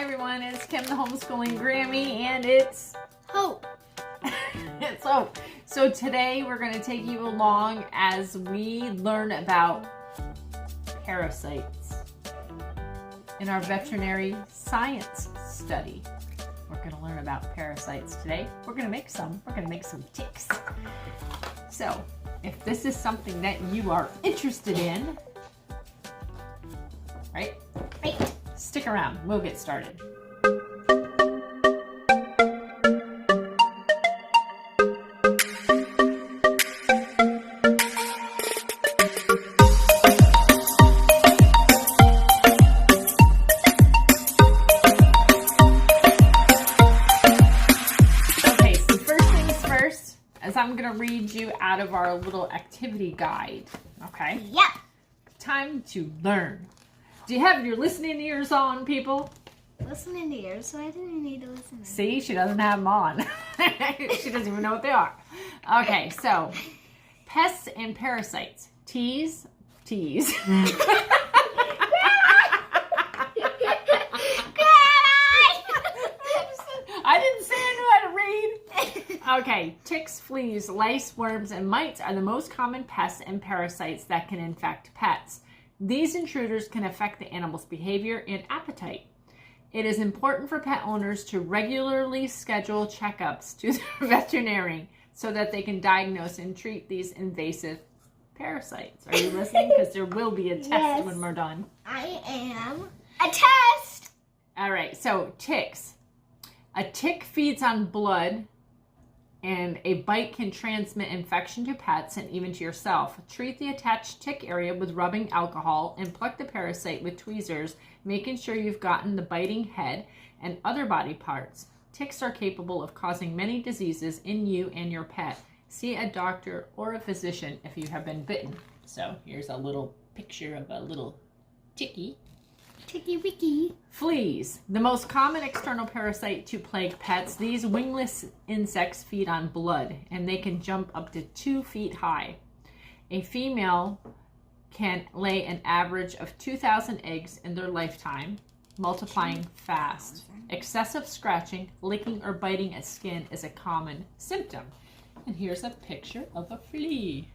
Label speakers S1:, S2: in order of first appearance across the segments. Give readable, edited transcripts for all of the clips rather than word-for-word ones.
S1: Hi everyone, it's Kim the Homeschooling Grammy and it's
S2: Hope.
S1: It's Hope. So today we're going to take you along as we learn about parasites in our veterinary science study. We're going to learn about parasites today. We're going to make some ticks. So if this is something that you are interested in, right? Stick around. We'll get started. Okay, so first things first, as I'm going to read you out of our little activity guide, okay?
S2: Yep.
S1: Time to learn. Do you have your listening ears on, people?
S2: Listening ears, so I didn't need to listen.
S1: See, she doesn't have them on. She doesn't even know what they are. Okay, so pests and parasites. Tease. I didn't say I knew how to read. Okay, ticks, fleas, lice, worms, and mites are the most common pests and parasites that can infect pets. These intruders can affect the animal's behavior and appetite. It is important for pet owners to regularly schedule checkups to the veterinarian so that they can diagnose and treat these invasive parasites. Are you listening? Because there will be a test
S2: Yes.
S1: when we're done.
S2: I am. A test!
S1: All right, so ticks. A tick feeds on blood, and a bite can transmit infection to pets and even to yourself. Treat the attached tick area with rubbing alcohol and pluck the parasite with tweezers, making sure you've gotten the biting head and other body parts. Ticks are capable of causing many diseases in you and your pet. See a doctor or a physician if you have been bitten. So here's a little picture of a little ticky.
S2: Ticky Wicky.
S1: Fleas, the most common external parasite to plague pets. These wingless insects feed on blood, and they can jump up to 2 feet high. A female can lay an average of 2,000 eggs in their lifetime, multiplying fast. Excessive scratching, licking, or biting at skin is a common symptom. And here's a picture of a flea.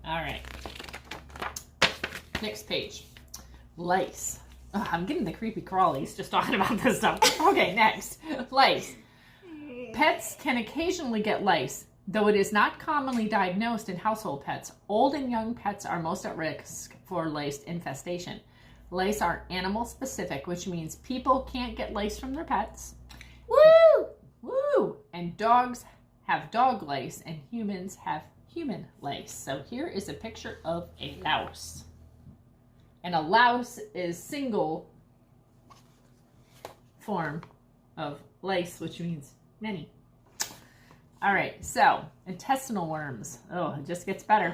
S1: All right. Next page. Lice. Ugh, I'm getting the creepy crawlies just talking about this stuff. Okay, next. Lice. Pets can occasionally get lice, though it is not commonly diagnosed in household pets. Old and young pets are most at risk for lice infestation. Lice are animal specific, which means people can't get lice from their pets.
S2: Woo!
S1: Woo! And dogs have dog lice and humans have human lice. So here is a picture of a louse. And a louse is single form of lice, which means many. All right, so intestinal worms. Oh, it just gets better.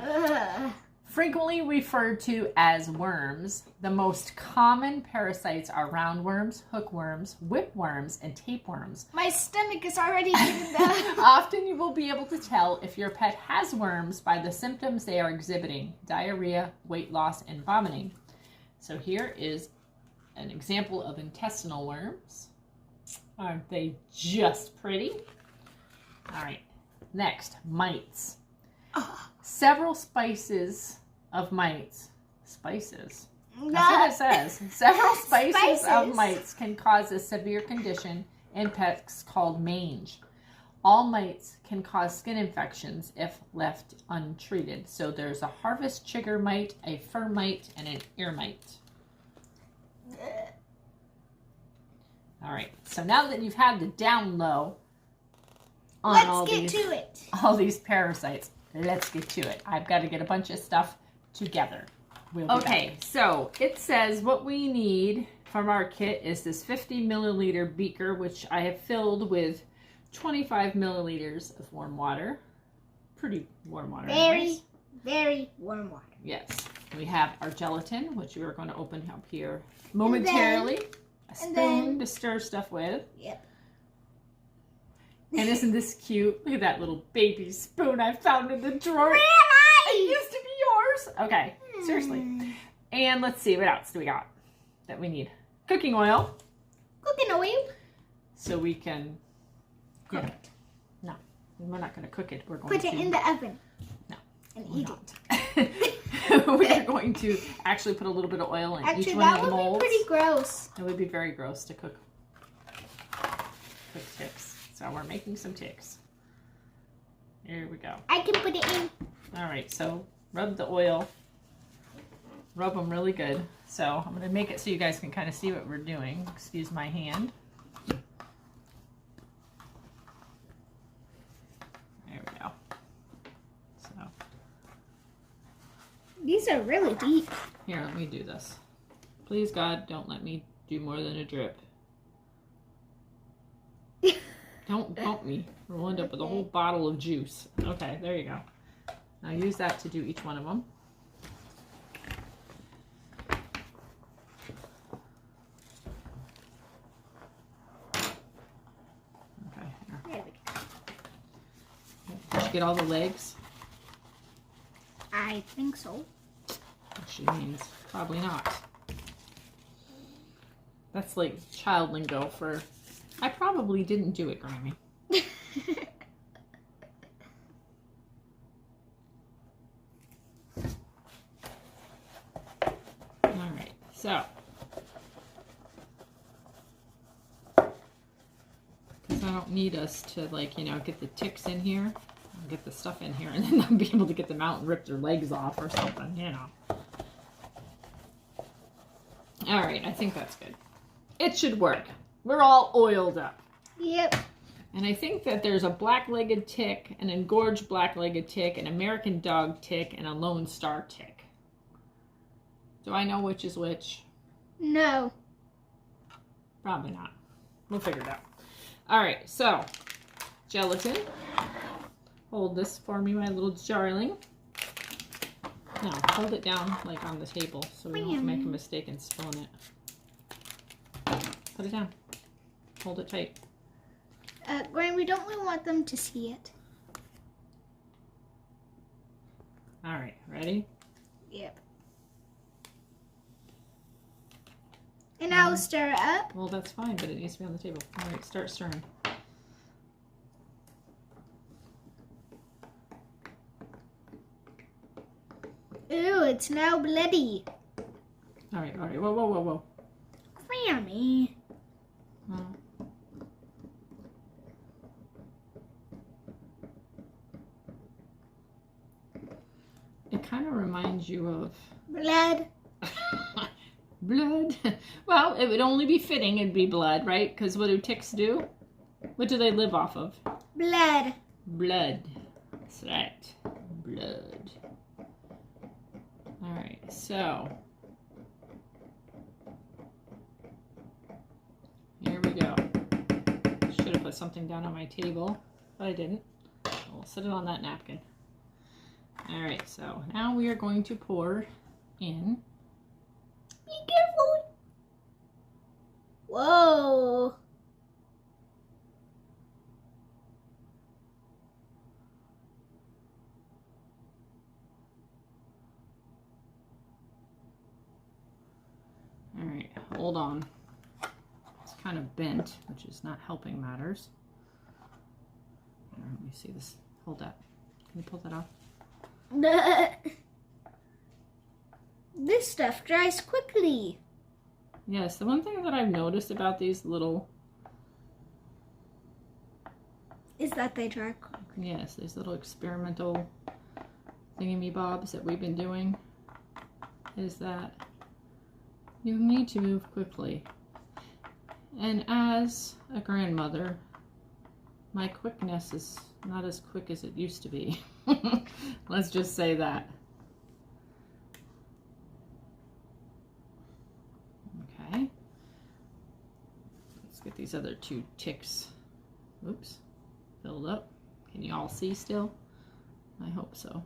S1: Frequently referred to as worms, the most common parasites are roundworms, hookworms, whipworms, and tapeworms.
S2: My stomach is already giving up.
S1: Often you will be able to tell if your pet has worms by the symptoms they are exhibiting: diarrhea, weight loss, and vomiting. So here is an example of intestinal worms. Aren't they just pretty? All right, next, mites. Several species of mites. Spices? That's what it says. Several species of mites can cause a severe condition in pets called mange. All mites can cause skin infections if left untreated. So there's a harvest chigger mite, a fur mite, and an ear mite. All right. So now that you've had the down low on all these parasites, let's get to it. I've got to get a bunch of stuff together. We'll be back. So it says what we need from our kit is this 50 milliliter beaker, which I have filled with 25 milliliters of warm water. Pretty warm water.
S2: Very warm water.
S1: Yes. We have our gelatin, which we are going to open up here momentarily. A spoon to stir stuff with.
S2: Yep.
S1: And isn't this cute? Look at that little baby spoon I found in the drawer.
S2: Really?
S1: It used to be yours. Okay, seriously. And let's see, what else do we got that we need? cooking oil
S2: Cooking oil.
S1: so we can
S2: Cook it.
S1: No, we're not going to cook it. We're going
S2: Put
S1: to
S2: it in the oven.
S1: No,
S2: And
S1: we're
S2: eat
S1: not.
S2: it.
S1: We're going to actually put a little bit of oil in
S2: Actually,
S1: each one
S2: that
S1: of the
S2: would be
S1: molds.
S2: pretty gross.
S1: It would be very gross to cook ticks. So we're making some ticks. Here we go.
S2: I can put it in.
S1: All right, so rub the oil. Rub them really good. So I'm going to make it so you guys can kind of see what we're doing. Excuse my hand. There we go. So
S2: These are really deep.
S1: here, let me do this. Please, God, don't let me do more than a drip. Don't bump me. We'll end up with a whole bottle of juice. Okay, there you go. Now use that to do each one of them. Okay. Here.
S2: There we go.
S1: Did you get all the legs?
S2: I think so.
S1: Which she means probably not. That's like child lingo for I probably didn't do it, Grammy. Alright, so because I don't need us to, like, you know, get the ticks in here, and get the stuff in here, and then I'll be able to get them out and rip their legs off or something, you know. Alright, I think that's good. It should work. We're all oiled up.
S2: Yep.
S1: And I think that there's a black-legged tick, an engorged black-legged tick, an American dog tick, and a Lone Star tick. Do I know which is which?
S2: No.
S1: Probably not. We'll figure it out. Alright, so, gelatin. Hold this for me, my little darling. Now, hold it down, like, on the table, so we won't make a mistake in spilling it. Put it down. Hold it tight.
S2: Gwen, we don't really want them to see it.
S1: Alright, ready?
S2: Yep. And I'll stir it up.
S1: Well, that's fine, but it needs to be on the table. Alright, start stirring.
S2: Ew, it's now bloody.
S1: Alright, whoa, whoa, whoa, whoa.
S2: Grammy.
S1: It kind of reminds you of
S2: Blood.
S1: blood. Well, it would only be fitting it'd be blood, right? Because what do ticks do? What do they live off of?
S2: Blood.
S1: Blood. That's right. Blood. Alright, so here we go. Should have put something down on my table, but I didn't. I'll set it on that napkin. Alright, so now we are going to pour in.
S2: Be careful. Whoa.
S1: Alright, hold on. It's kind of bent, which is not helping matters. Here, let me see this. Hold that. Can you pull that off?
S2: This stuff dries quickly.
S1: Yes, the one thing that I've noticed about these little,
S2: Is that they dry quick?
S1: yes, these little experimental thingamybobs that we've been doing, is that you need to move quickly. And as a grandmother, my quickness is not as quick as it used to be. Let's just say that. Okay. Let's get these other two ticks, oops, filled up. Can you all see still? I hope so.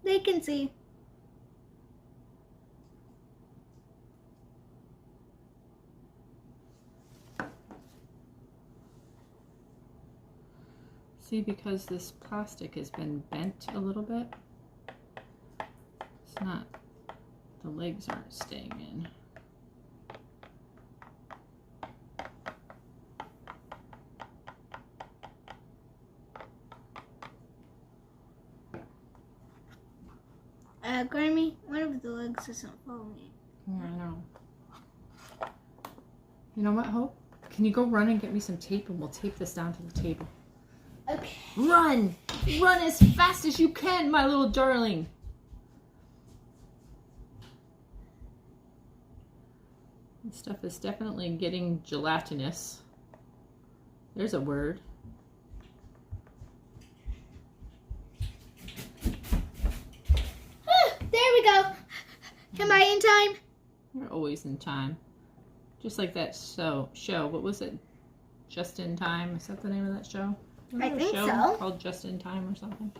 S2: They can see.
S1: See, because this plastic has been bent a little bit, it's not, the legs aren't staying in.
S2: Grammy, one of the legs isn't following.
S1: I know. You know what, Hope? Can you go run and get me some tape and we'll tape this down to the table?
S2: Okay.
S1: Run! Run as fast as you can, my little darling. This stuff is definitely getting gelatinous. There's a word.
S2: There we go. Am I in time?
S1: You're always in time. Just like that show. What was it? Just in Time? Is that the name of that show? Wasn't
S2: I
S1: there a
S2: think
S1: show
S2: so.
S1: called Just in Time or something?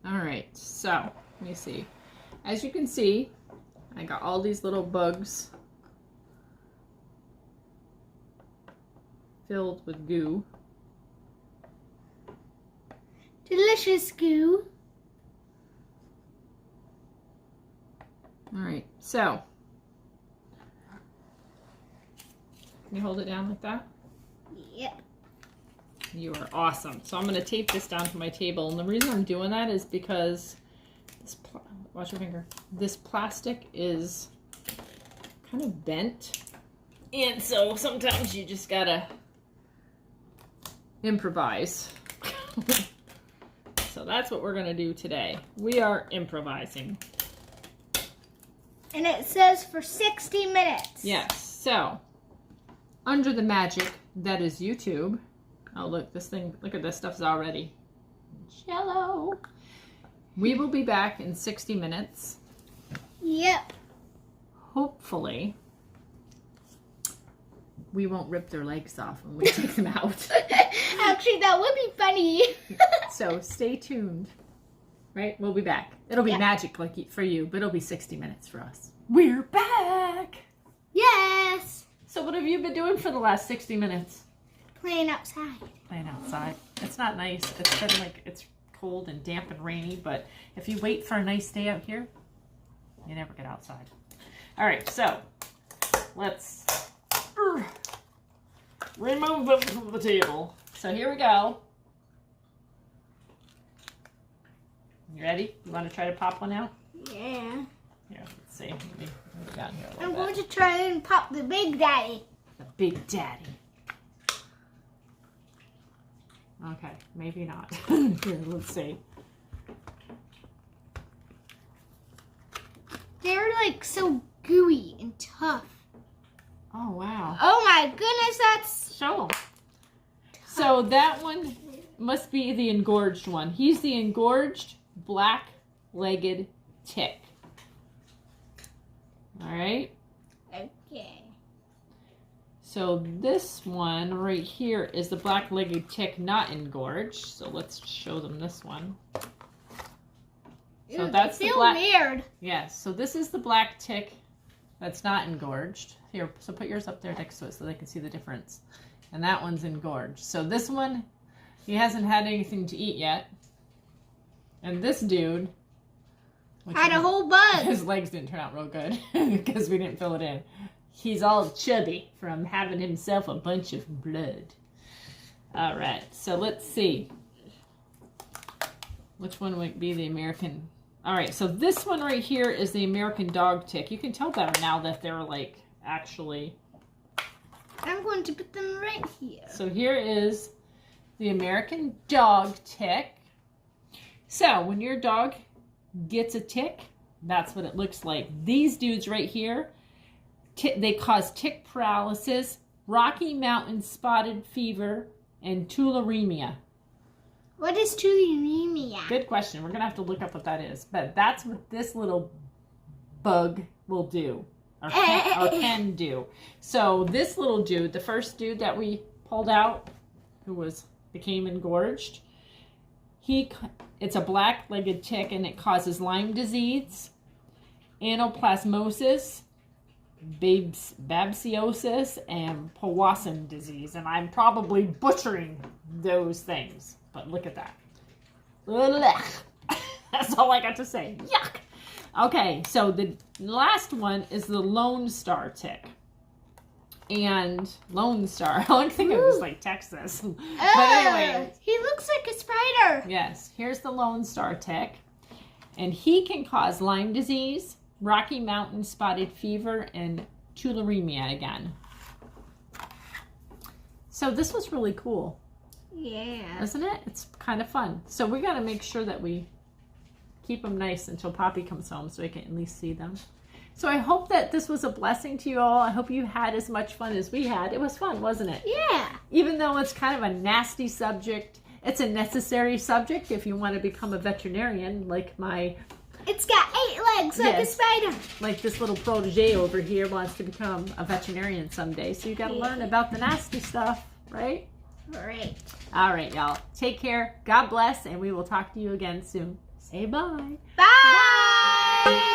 S1: Alright, so let me see. As you can see, I got all these little bugs filled with goo.
S2: Delicious goo.
S1: Alright, so can you hold it down like that?
S2: Yep.
S1: You are awesome. So I'm going to tape this down to my table. And the reason I'm doing that is because this, watch your finger. This plastic is kind of bent. And so sometimes you just got to improvise. So that's what we're going to do today. We are improvising.
S2: And it says for 60 minutes.
S1: Yes. So under the magic that is YouTube. Oh, look, this thing, look at this stuff's already jello. We will be back in 60 minutes.
S2: Yep.
S1: Hopefully, we won't rip their legs off when we take them out.
S2: Actually, that would be funny.
S1: So stay tuned. Right? We'll be back. It'll be magic like for you, but it'll be 60 minutes for us. We're back!
S2: Yes.
S1: So what have you been doing for the last 60 minutes?
S2: Playing outside.
S1: Playing outside. It's not nice. It's been like, it's cold and damp and rainy, but if you wait for a nice day out here, you never get outside. All right, so let's remove them from the table. So here we go. You ready? You want to try to pop one out?
S2: Yeah.
S1: Here, let's see. Let me move it down here a
S2: I'm
S1: little
S2: going
S1: bit.
S2: to try and pop the Big Daddy.
S1: The Big Daddy. Okay, maybe not. Here, let's see.
S2: They're like so gooey and tough.
S1: Oh, wow.
S2: Oh my goodness, that's...
S1: Show 'em. So that one must be the engorged one. He's the engorged black-legged tick. All right.
S2: Okay.
S1: So this one right here is the black-legged tick not engorged. So let's show them this one. So
S2: Ew,
S1: that's
S2: they
S1: the
S2: feel
S1: black.
S2: weird.
S1: Yes. So this is the black tick that's not engorged. Here, so put yours up there next to it so they can see the difference. And that one's engorged. So this one, he hasn't had anything to eat yet. And this dude
S2: Had a whole bug.
S1: his legs didn't turn out real good because we didn't fill it in. He's all chubby from having himself a bunch of blood. All right, so let's see. Which one would be the American? All right, so this one right here is the American dog tick. You can tell better now that they're like actually.
S2: I'm going to put them right here.
S1: So here is the American dog tick. So when your dog gets a tick, that's what it looks like. These dudes right here, they cause tick paralysis, Rocky Mountain spotted fever, and tularemia.
S2: What is tularemia?
S1: Good question. We're going to have to look up what that is. But that's what this little bug will do. Or can do. So this little dude, the first dude that we pulled out, who became engorged, it's a black-legged tick, and it causes Lyme disease, anaplasmosis, babsiosis, and Powassan disease. And I'm probably butchering those things. But look at that. That's all I got to say. Yuck. Okay, so the last one is the Lone Star tick. and Lone Star. I think it was like Texas. But anyway.
S2: He looks like a spider.
S1: Yes, here's the Lone Star tick. And he can cause Lyme disease, Rocky Mountain spotted fever, and tularemia again. So this was really cool.
S2: Yeah.
S1: Isn't it? It's kind of fun. So we got to make sure that we keep them nice until Poppy comes home so we can at least see them. So I hope that this was a blessing to you all. I hope you had as much fun as we had. It was fun, wasn't it?
S2: Yeah.
S1: Even though it's kind of a nasty subject, it's a necessary subject if you want to become a veterinarian, like my...
S2: It's got 8 legs like a spider.
S1: Like this little protege over here wants to become a veterinarian someday. So you got to learn about the nasty stuff, right?
S2: Right.
S1: All right, y'all. Take care. God bless, and we will talk to you again soon. Say bye.
S2: Bye.